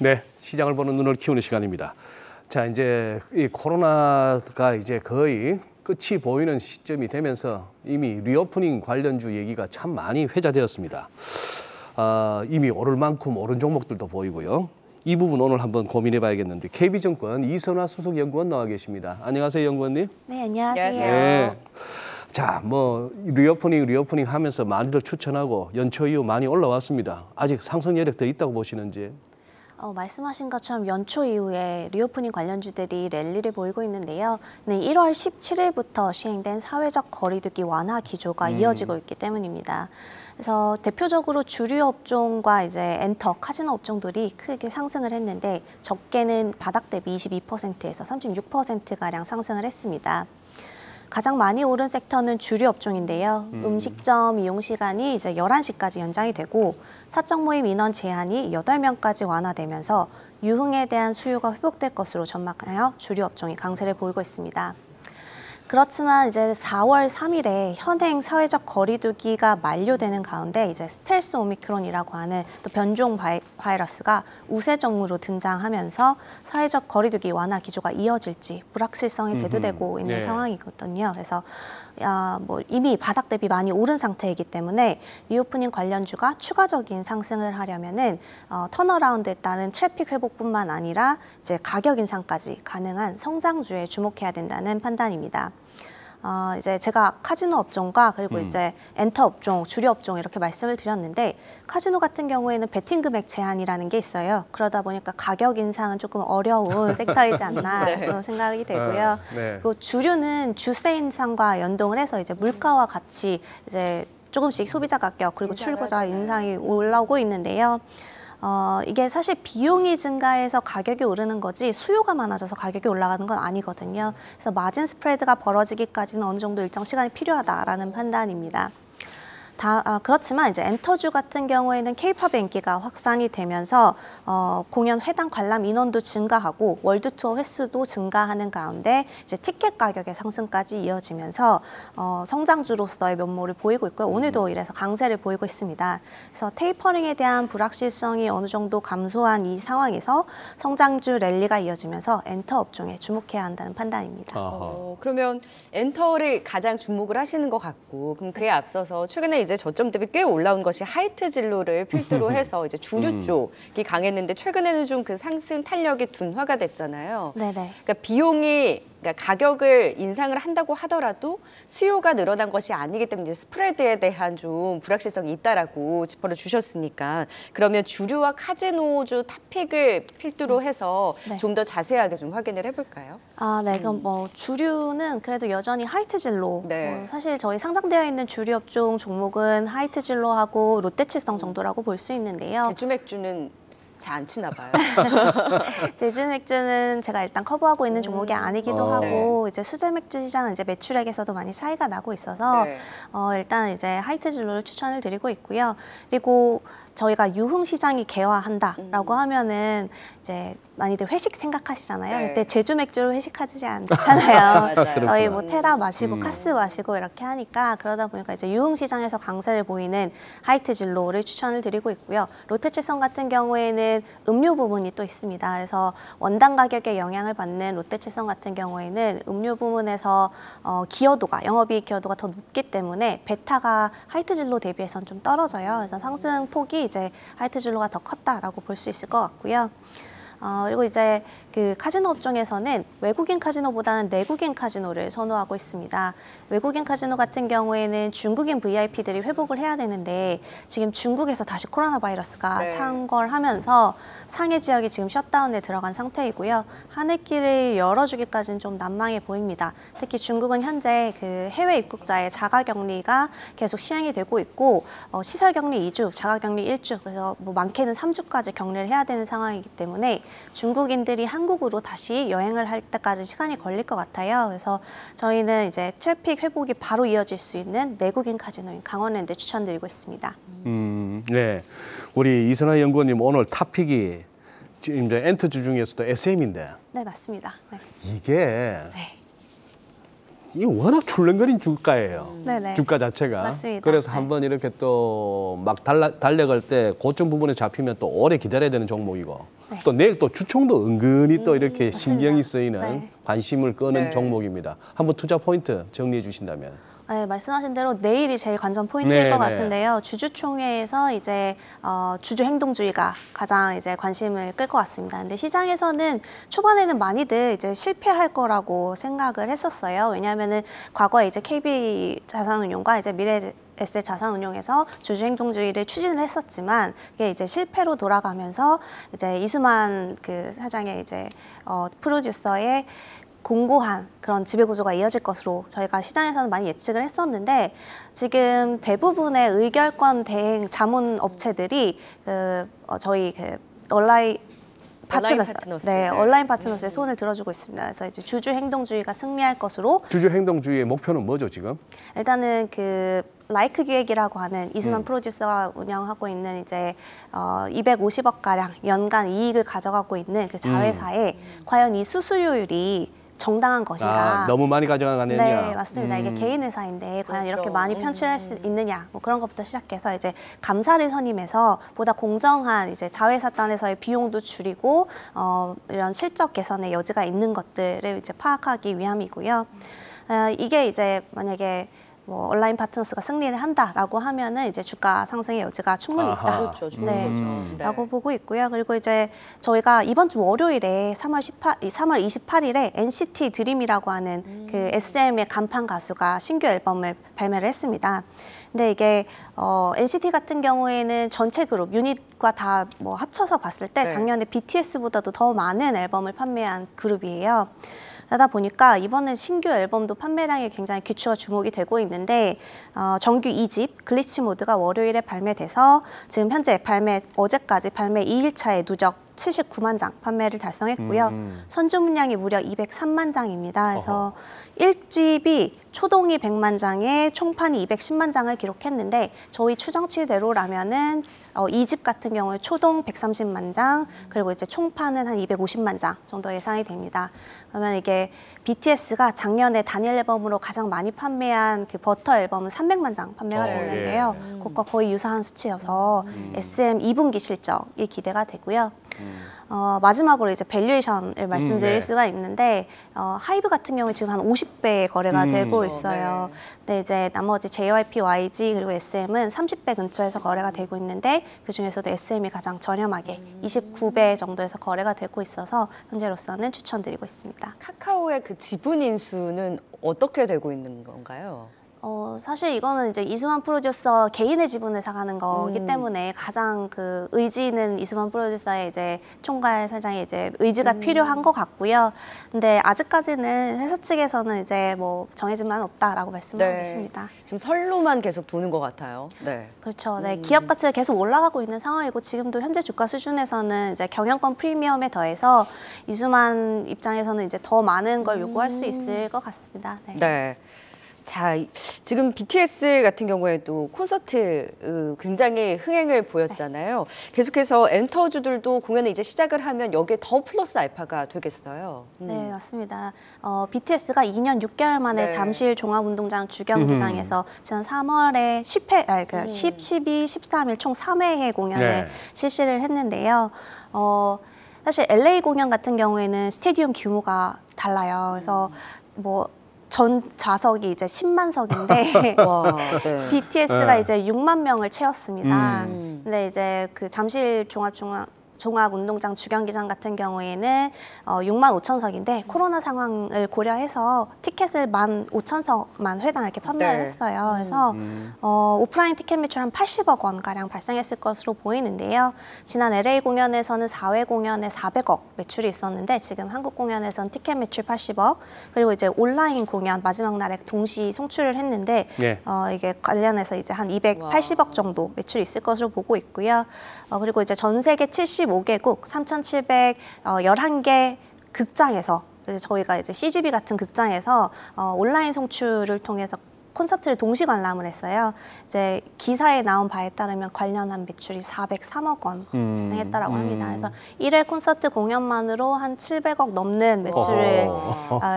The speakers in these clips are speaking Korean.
네, 시장을 보는 눈을 키우는 시간입니다. 자, 이제 이 코로나가 이제 거의 끝이 보이는 시점이 되면서 이미 리오프닝 관련주 얘기가 참 많이 회자되었습니다. 이미 오를 만큼 오른 종목들도 보이고요. 이 부분 오늘 한번 고민해 봐야겠는데 KB증권 이선화 수석연구원 나와 계십니다. 안녕하세요, 연구원님. 네, 안녕하세요. 네. 자, 뭐 리오프닝 하면서 많이들 추천하고 연초 이후 많이 올라왔습니다. 아직 상승 여력 더 있다고 보시는지? 말씀하신 것처럼 연초 이후에 리오프닝 관련주들이 랠리를 보이고 있는데요. 네, 1월 17일부터 시행된 사회적 거리두기 완화 기조가 이어지고 있기 때문입니다. 그래서 대표적으로 주류 업종과 이제 엔터, 카지노 업종들이 크게 상승을 했는데 적게는 바닥 대비 22%에서 36%가량 상승을 했습니다. 가장 많이 오른 섹터는 주류 업종인데요. 음식점 이용 시간이 이제 11시까지 연장이 되고 사적 모임 인원 제한이 8명까지 완화되면서 유흥에 대한 수요가 회복될 것으로 전망하여 주류 업종이 강세를 보이고 있습니다. 그렇지만 이제 4월 3일에 현행 사회적 거리두기가 만료되는 가운데 이제 스텔스 오미크론이라고 하는 또 변종 바이러스가 우세종으로 등장하면서 사회적 거리두기 완화 기조가 이어질지 불확실성이 대두되고 있는 상황이거든요. 그래서 뭐 이미 바닥 대비 많이 오른 상태이기 때문에 리오프닝 관련주가 추가적인 상승을 하려면은 턴어라운드에 따른 트래픽 회복뿐만 아니라 이제 가격 인상까지 가능한 성장주에 주목해야 된다는 판단입니다. 이제 제가 카지노 업종과 그리고 이제 엔터 업종, 주류 업종 이렇게 말씀을 드렸는데 카지노 같은 경우에는 베팅 금액 제한이라는 게 있어요. 그러다 보니까 가격 인상은 조금 어려운 섹터이지 않나 네. 생각이 되고요. 네. 그리고 주류는 주세 인상과 연동을 해서 이제 물가와 같이 이제 조금씩 소비자 가격 그리고 출고자 인상이 올라오고 있는데요. 이게 사실 비용이 증가해서 가격이 오르는 거지 수요가 많아져서 가격이 올라가는 건 아니거든요. 그래서 마진 스프레드가 벌어지기까지는 어느 정도 일정 시간이 필요하다라는 판단입니다. 그렇지만 이제 엔터주 같은 경우에는 K-팝의 인기가 확산이 되면서 공연 회당 관람 인원도 증가하고 월드 투어 횟수도 증가하는 가운데 이제 티켓 가격의 상승까지 이어지면서 성장주로서의 면모를 보이고 있고요. 오늘도 이래서 강세를 보이고 있습니다. 그래서 테이퍼링에 대한 불확실성이 어느 정도 감소한 이 상황에서 성장주 랠리가 이어지면서 엔터 업종에 주목해야 한다는 판단입니다. 그러면 엔터를 가장 주목을 하시는 것 같고 그럼 그에 앞서서 최근에 이제 저점 대비 꽤 올라온 것이 하이트 진로를 필두로 해서 이제 주류 쪽이 강했는데 최근에는 좀 그 상승 탄력이 둔화가 됐잖아요. 네네. 그러니까 비용이 그러니까 가격을 인상을 한다고 하더라도 수요가 늘어난 것이 아니기 때문에 이제 스프레드에 대한 좀 불확실성이 있다라고 짚어를 주셨으니까 그러면 주류와 카지노주 탑픽을 필두로 해서 네. 좀 더 자세하게 좀 확인을 해볼까요? 네. 그럼 뭐 주류는 그래도 여전히 하이트 진로. 네. 사실 저희 상장되어 있는 주류 업종 종목은 하이트 진로하고 롯데칠성 정도라고 볼 수 있는데요. 제주 맥주는 잘 안 치나 봐요. 제주 맥주는 제가 일단 커버하고 있는 종목이 아니기도 하고 네. 이제 수제 맥주 시장은 이제 매출액에서도 많이 차이가 나고 있어서 네. 일단 이제 하이트 진로를 추천을 드리고 있고요. 그리고 저희가 유흥 시장이 개화한다라고 하면은 이제 많이들 회식 생각하시잖아요. 네. 그때 제주 맥주로 회식하지 않잖아요. 맞아요. 저희 뭐 테라 마시고 카스 마시고 이렇게 하니까 그러다 보니까 이제 유흥 시장에서 강세를 보이는 하이트 진로를 추천을 드리고 있고요. 롯데칠성 같은 경우에는 음료 부문이 또 있습니다. 그래서 원당 가격에 영향을 받는 롯데칠성 같은 경우에는 음료 부문에서 기여도가 영업이익 기여도가 더 높기 때문에 베타가 하이트 진로 대비해서는 좀 떨어져요. 그래서 상승 폭이 이제 하이트 진로가 더 컸다라고 볼 수 있을 것 같고요. 그리고 이제 그 카지노 업종에서는 외국인 카지노보다는 내국인 카지노를 선호하고 있습니다. 외국인 카지노 같은 경우에는 중국인 VIP들이 회복을 해야 되는데 지금 중국에서 다시 코로나 바이러스가 네. 창궐하면서 상해 지역이 지금 셧다운에 들어간 상태이고요. 하늘길을 열어주기까지는 좀 난망해 보입니다. 특히 중국은 현재 그 해외 입국자의 자가격리가 계속 시행이 되고 있고 시설격리 2주, 자가격리 1주, 그래서 뭐 많게는 3주까지 격리를 해야 되는 상황이기 때문에 중국인들이 한국으로 다시 여행을 할 때까지 시간이 걸릴 것 같아요. 그래서 저희는 이제 트래픽 회복이 바로 이어질 수 있는 내국인 카지노인 강원랜드 추천드리고 있습니다. 네. 우리 이선화 연구원님 오늘 탑픽이 지금 이제 엔터주 중에서도 SM인데. 네, 맞습니다. 네. 이게 네. 이게 워낙 출렁거린 주가예요. 네네. 주가 자체가. 맞습니다. 그래서 네. 한번 이렇게 또 막 달려갈 때 고점 부분에 잡히면 또 오래 기다려야 되는 종목이고 네. 또 내일 또 주총도 은근히 또 이렇게 맞습니다. 신경이 쓰이는 네. 관심을 끄는 네. 종목입니다. 한번 투자 포인트 정리해 주신다면. 네, 말씀하신 대로 내일이 제일 관전 포인트일 네, 것 네. 같은데요. 주주총회에서 이제 주주 행동주의가 가장 이제 관심을 끌 것 같습니다. 근데 시장에서는 초반에는 많이들 이제 실패할 거라고 생각을 했었어요. 왜냐하면은 과거에 이제 KB 자산운용과 이제 미래 에셋 자산운용에서 주주 행동주의를 추진을 했었지만 이게 이제 실패로 돌아가면서 이제 이수만 그 사장의 이제 프로듀서의 공고한 그런 지배구조가 이어질 것으로 저희가 시장에서는 많이 예측을 했었는데 지금 대부분의 의결권 대행 자문 업체들이 저희 온라인 파트너스, 파트너스. 네, 네. 온라인 파트너스의 손을 들어주고 있습니다. 그래서 이제 주주 행동주의가 승리할 것으로 주주 행동주의의 목표는 뭐죠 지금? 일단은 그 라이크 기획이라고 하는 이수만 프로듀서가 운영하고 있는 이제 250억 가량 연간 이익을 가져가고 있는 그 자회사에 과연 이 수수료율이 정당한 것인가? 너무 많이 가져가느냐? 네, 맞습니다. 이게 개인 회사인데 과연 이렇게 그렇죠. 많이 편취할 수 있느냐? 뭐 그런 것부터 시작해서 이제 감사를 선임해서 보다 공정한 이제 자회사단에서의 비용도 줄이고 이런 실적 개선의 여지가 있는 것들을 이제 파악하기 위함이고요. 이게 이제 만약에 뭐 온라인 파트너스가 승리를 한다라고 하면은 이제 주가 상승의 여지가 충분히 있다. 아하. 그렇죠. 네. 네. 라고 보고 있고요. 그리고 이제 저희가 이번 주 월요일에 3월 28일에 NCT 드림이라고 하는 그 SM의 간판 가수가 신규 앨범을 발매를 했습니다. 근데 이게 NCT 같은 경우에는 전체 그룹 유닛과 다 뭐 합쳐서 봤을 때 네. 작년에 BTS보다도 더 많은 앨범을 판매한 그룹이에요. 그러다 보니까 이번에 신규 앨범도 판매량이 굉장히 귀추가 주목이 되고 있는데 정규 2집 글리치 모드가 월요일에 발매돼서 지금 현재 어제까지 발매 2일차에 누적 79만 장 판매를 달성했고요. 선주 문량이 무려 203만 장입니다. 그래서 1집이 초동이 100만 장에 총판이 210만 장을 기록했는데 저희 추정치대로라면은 2집 같은 경우에 초동 130만 장, 그리고 이제 총판은 한 250만 장 정도 예상이 됩니다. 그러면 이게 BTS가 작년에 단일 앨범으로 가장 많이 판매한 그 버터 앨범은 300만 장 판매가 됐는데요. 그것과 거의 유사한 수치여서 SM 2분기 실적이 기대가 되고요. 마지막으로 이제 밸류에이션을 말씀드릴 네. 수가 있는데 하이브 같은 경우에 지금 한 50배 거래가 되고 있어요. 근데 이제 나머지 JYP, YG 그리고 SM은 30배 근처에서 거래가 되고 있는데 그 중에서도 SM이 가장 저렴하게 29배 정도에서 거래가 되고 있어서 현재로서는 추천드리고 있습니다. 카카오의 그 지분 인수는 어떻게 되고 있는 건가요? 사실 이거는 이제 이수만 프로듀서 개인의 지분을 사가는 거기 때문에 가장 그 의지는 이수만 프로듀서의 이제 총괄 사장의 이제 의지가 필요한 것 같고요. 근데 아직까지는 회사 측에서는 이제 뭐 정해진 바는 없다라고 말씀하고 계십니다. 지금 설로만 계속 도는 것 같아요. 네. 그렇죠. 네, 기업 가치가 계속 올라가고 있는 상황이고 지금도 현재 주가 수준에서는 이제 경영권 프리미엄에 더해서 이수만 입장에서는 이제 더 많은 걸 요구할 수 있을 것 같습니다. 네. 네. 자, 지금 BTS 같은 경우에도 콘서트 굉장히 흥행을 보였잖아요. 계속해서 엔터주들도 공연을 이제 시작을 하면 여기에 더 플러스 알파가 되겠어요. 네, 맞습니다. BTS가 2년 6개월 만에 네. 잠실 종합운동장 주경기장에서 지난 3월에 10, 12, 13일 총 3회의 공연을 네. 실시를 했는데요. 사실 LA 공연 같은 경우에는 스테디움 규모가 달라요. 그래서 뭐 전 좌석이 이제 10만 석인데 와, 네. BTS가 네. 이제 6만 명을 채웠습니다. 근데 이제 그 잠실 종합운동장 주경기장 같은 경우에는 6만 5천석인데 코로나 상황을 고려해서 티켓을 15,000석만 회당 이렇게 판매를 네. 했어요. 그래서 오프라인 티켓 매출 한 80억 원 가량 발생했을 것으로 보이는데요. 지난 LA 공연에서는 4회 공연에 400억 매출이 있었는데 지금 한국 공연에서는 티켓 매출 80억 그리고 이제 온라인 공연 마지막 날에 동시 송출을 했는데 네. 이게 관련해서 이제 한 280억 정도 매출이 있을 것으로 보고 있고요. 그리고 이제 전 세계 75개국 3,711개 극장에서 이제 저희가 이제 CGV 같은 극장에서 온라인 송출을 통해서 콘서트를 동시 관람을 했어요. 이제 기사에 나온 바에 따르면 관련한 매출이 403억 원 발생했다라고 합니다. 그래서 1회 콘서트 공연만으로 한 700억 넘는 매출을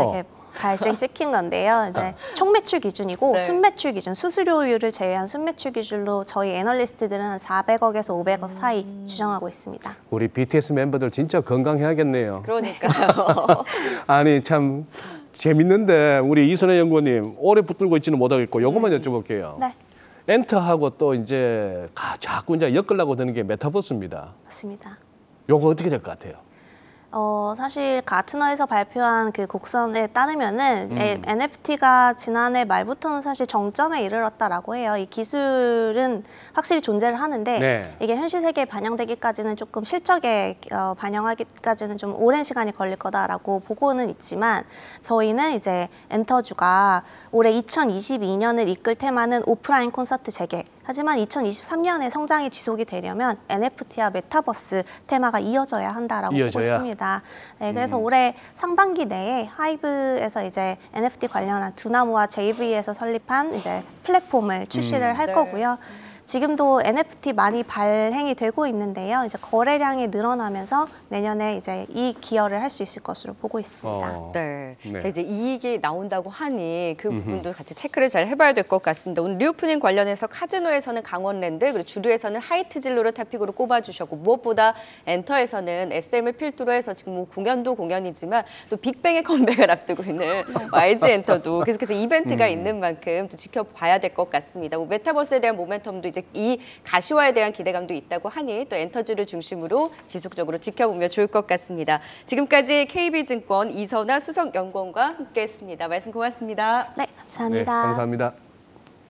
이렇게 발생시킨 건데요. 이제 총 매출 기준이고 네. 순매출 기준, 수수료율을 제외한 순매출 기준으로 저희 애널리스트들은 한 400억에서 500억 사이 추정하고 있습니다. 우리 BTS 멤버들 진짜 건강해야겠네요. 그러니까요. 아니 참 재밌는데 우리 이선혜 연구원님 오래 붙들고 있지는 못하겠고 요것만 여쭤볼게요. 네, 엔터하고 또 이제 자꾸 이제 엮으려고 드는 게 메타버스입니다. 맞습니다. 요거 어떻게 될 것 같아요? 사실 가트너에서 발표한 그 곡선에 따르면은 NFT가 지난해 말부터는 사실 정점에 이르렀다라고 해요. 이 기술은 확실히 존재를 하는데 네. 이게 현실 세계에 반영되기까지는 조금 실적에 반영하기까지는 좀 오랜 시간이 걸릴 거다라고 보고는 있지만 저희는 이제 엔터주가 올해 2022년을 이끌 테마는 오프라인 콘서트 재개. 하지만 2023년에 성장이 지속이 되려면 NFT와 메타버스 테마가 이어져야 한다라고 보고 이어져야? 있습니다. 네, 그래서 올해 상반기 내에 하이브에서 이제 NFT 관련한 두나무와 JV에서 설립한 이제 플랫폼을 출시를 할 네. 거고요. 지금도 NFT 많이 발행이 되고 있는데요. 이제 거래량이 늘어나면서 내년에 이제 이 기여를 할 수 있을 것으로 보고 있습니다. 네. 네. 자, 이제 이익이 나온다고 하니 그 부분도 같이 체크를 잘 해봐야 될 것 같습니다. 오늘 리오프닝 관련해서 카지노에서는 강원랜드, 그리고 주류에서는 하이트진로를 토픽으로 꼽아주셨고 무엇보다 엔터에서는 SM을 필두로 해서 지금 뭐 공연도 공연이지만 또 빅뱅의 컴백을 앞두고 있는 YG 엔터도 계속해서 이벤트가 있는 만큼 또 지켜봐야 될 것 같습니다. 뭐 메타버스에 대한 모멘텀도 이제 이 가시화에 대한 기대감도 있다고 하니 또 엔터주를 중심으로 지속적으로 지켜보면 좋을 것 같습니다. 지금까지 KB증권 이선아 수석연구원과 함께했습니다. 말씀 고맙습니다. 네, 네, 감사합니다. 감사합니다.